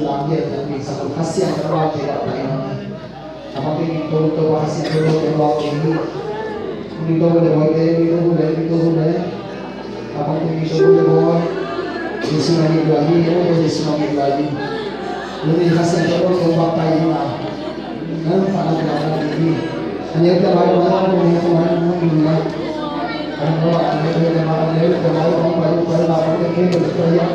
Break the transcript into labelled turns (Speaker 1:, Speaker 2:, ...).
Speaker 1: lagi dan bisa kasih yang terlalu tidak tahu. Apa ini kalau kasih terlalu ini, itu boleh. Apa ini boleh. Yesus lagi, Yesus lagi. Lebih kasih terlalu bakal ini. Dan pada ini, hanya kita baru Karena kalau ada yang